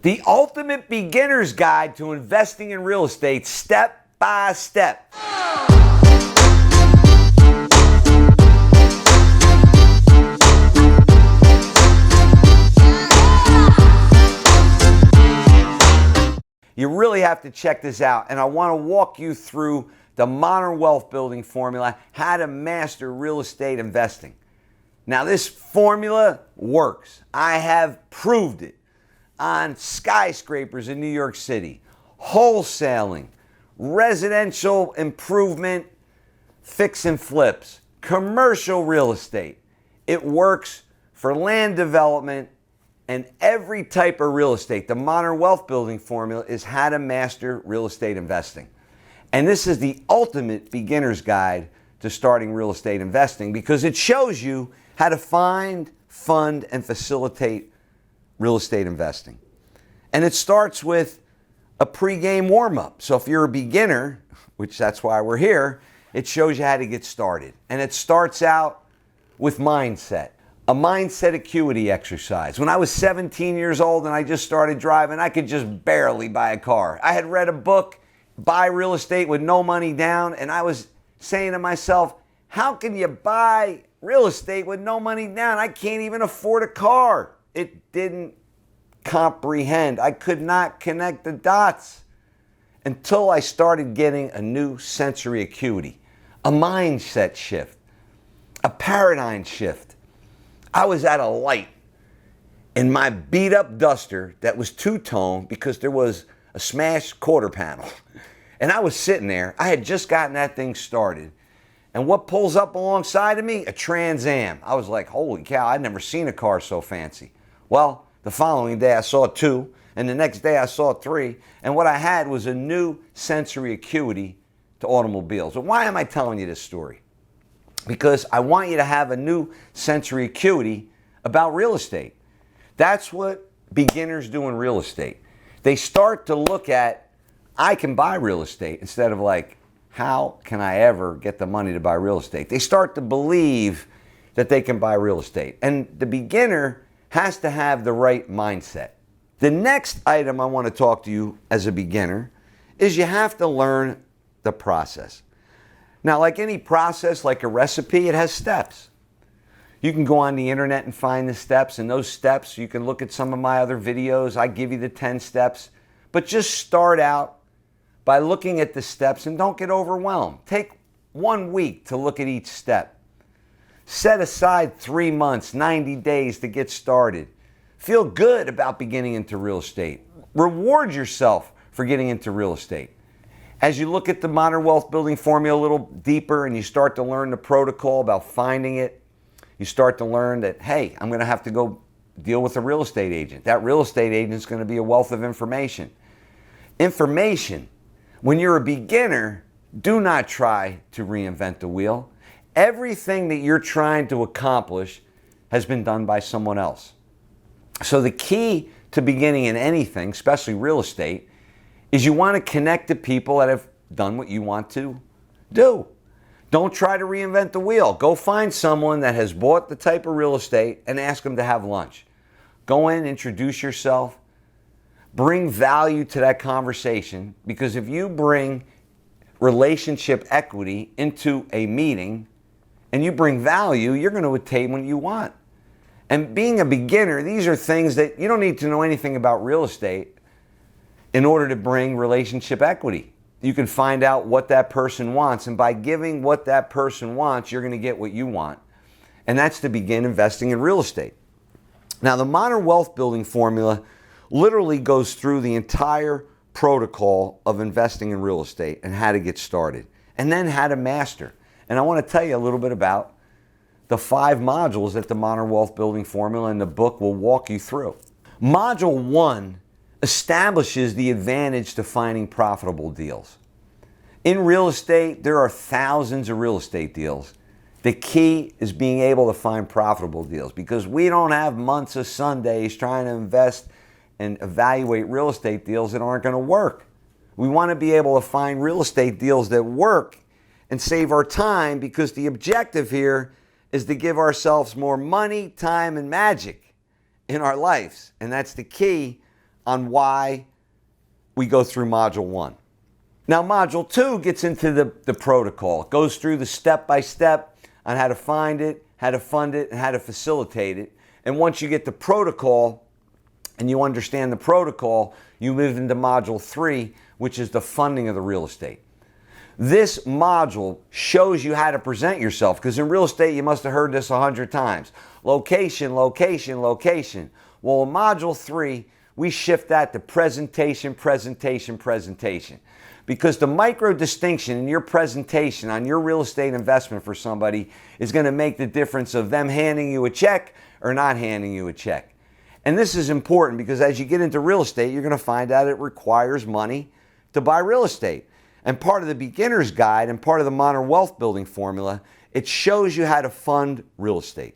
The ultimate beginner's guide to investing in real estate step by step. You really have to check this out, and I want to walk you through the modern wealth building formula, how to master real estate investing. Now, this formula works. I have proved it on skyscrapers in New York City, wholesaling, residential improvement, fix and flips, commercial real estate. It works for land development and every type of real estate. The modern wealth building formula is how to master real estate investing. And this is the ultimate beginner's guide to starting real estate investing because it shows you how to find, fund, and facilitate real estate investing. And it starts with a pregame warm-up. So if you're a beginner, which that's why we're here, it shows you how to get started. And it starts out with mindset, a mindset acuity exercise. When I was 17 years old and I just started driving, I could just barely buy a car. I had read a book, Buy Real Estate with No Money Down, and I was saying to myself, how can you buy real estate with no money down? I can't even afford a car. It didn't comprehend. I could not connect the dots until I started getting a new sensory acuity, a mindset shift, a paradigm shift. I was at a light in my beat up Duster that was two-tone because there was a smashed quarter panel. And I was sitting there. I had just gotten that thing started. And what pulls up alongside of me? A Trans Am. I was like, holy cow, I'd never seen a car so fancy. Well, the following day I saw two, and the next day I saw three, and what I had was a new sensory acuity to automobiles. But why am I telling you this story? Because I want you to have a new sensory acuity about real estate. That's what beginners do in real estate. They start to look at, I can buy real estate, instead of like, how can I ever get the money to buy real estate? They start to believe that they can buy real estate. And the beginner has to have the right mindset. The next item I want to talk to you as a beginner is you have to learn the process. Now, like any process, like a recipe, it has steps. You can go on the internet and find the steps, and those steps, you can look at some of my other videos. I give you the 10 steps, but just start out by looking at the steps and don't get overwhelmed. Take 1 week to look at each step. Set aside 3 months, 90 days to get started. Feel good about beginning into real estate. Reward yourself for getting into real estate. As you look at the modern wealth building formula a little deeper and you start to learn the protocol about finding it, you start to learn that, hey, I'm going to have to go deal with a real estate agent. That real estate agent is going to be a wealth of information. Information. When you're a beginner, do not try to reinvent the wheel. Everything that you're trying to accomplish has been done by someone else. So the key to beginning in anything, especially real estate, is you want to connect to people that have done what you want to do. Don't try to reinvent the wheel. Go find someone that has bought the type of real estate and ask them to have lunch. Go in, introduce yourself, bring value to that conversation, because if you bring relationship equity into a meeting and you bring value, you're going to attain what you want. And being a beginner, these are things that you don't need to know anything about real estate in order to bring relationship equity. You can find out what that person wants, and by giving what that person wants, you're going to get what you want. And that's to begin investing in real estate. Now, the modern wealth building formula literally goes through the entire protocol of investing in real estate and how to get started, and then how to master. And I want to tell you a little bit about the 5 modules that the modern wealth building formula in the book will walk you through. Module 1 establishes the advantage to finding profitable deals. In real estate, there are thousands of real estate deals. The key is being able to find profitable deals, because we don't have months of Sundays trying to invest and evaluate real estate deals that aren't going to work. We want to be able to find real estate deals that work and save our time, because the objective here is to give ourselves more money, time, and magic in our lives. And that's the key on why we go through Module 1. Now, Module 2 gets into the protocol. It goes through the step-by-step on how to find it, how to fund it, and how to facilitate it. And once you get the protocol and you understand the protocol, you move into Module 3, which is the funding of the real estate. This module shows you how to present yourself, because in real estate, you must have heard this 100 times. Location, location, location. Well, in Module 3, we shift that to presentation, presentation, presentation. Because the micro distinction in your presentation on your real estate investment for somebody is going to make the difference of them handing you a check or not handing you a check. And this is important because as you get into real estate, you're going to find out it requires money to buy real estate. And part of the beginner's guide and part of the modern wealth building formula, it shows you how to fund real estate.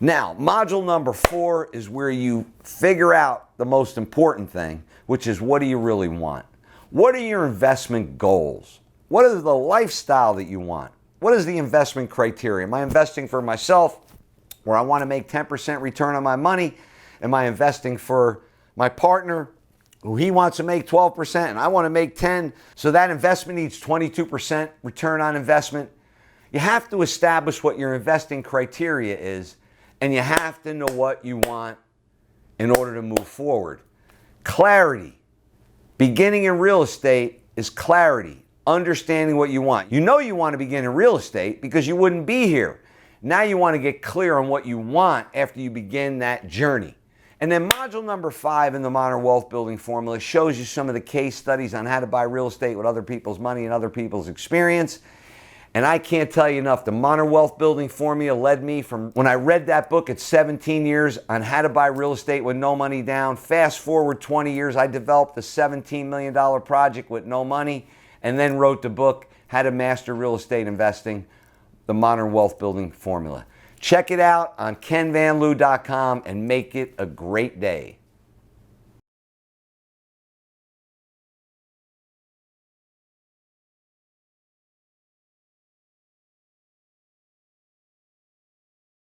Now, module number 4 is where you figure out the most important thing, which is what do you really want? What are your investment goals? What is the lifestyle that you want? What is the investment criteria? Am I investing for myself where I want to make 10% return on my money? Am I investing for my partner who he wants to make 12% and I want to make 10%? So that investment needs 22% return on investment. You have to establish what your investing criteria is, and you have to know what you want in order to move forward. Clarity. Beginning in real estate is clarity, understanding what you want. You know you want to begin in real estate because you wouldn't be here. Now you want to get clear on what you want after you begin that journey. And then module number 5 in the Modern Wealth Building Formula shows you some of the case studies on how to buy real estate with other people's money and other people's experience. And I can't tell you enough, the Modern Wealth Building Formula led me from when I read that book at 17 years on how to buy real estate with no money down. Fast forward 20 years, I developed a $17 million project with no money and then wrote the book, How to Master Real Estate Investing, the Modern Wealth Building Formula. Check it out on kenvanliew.com and make it a great day.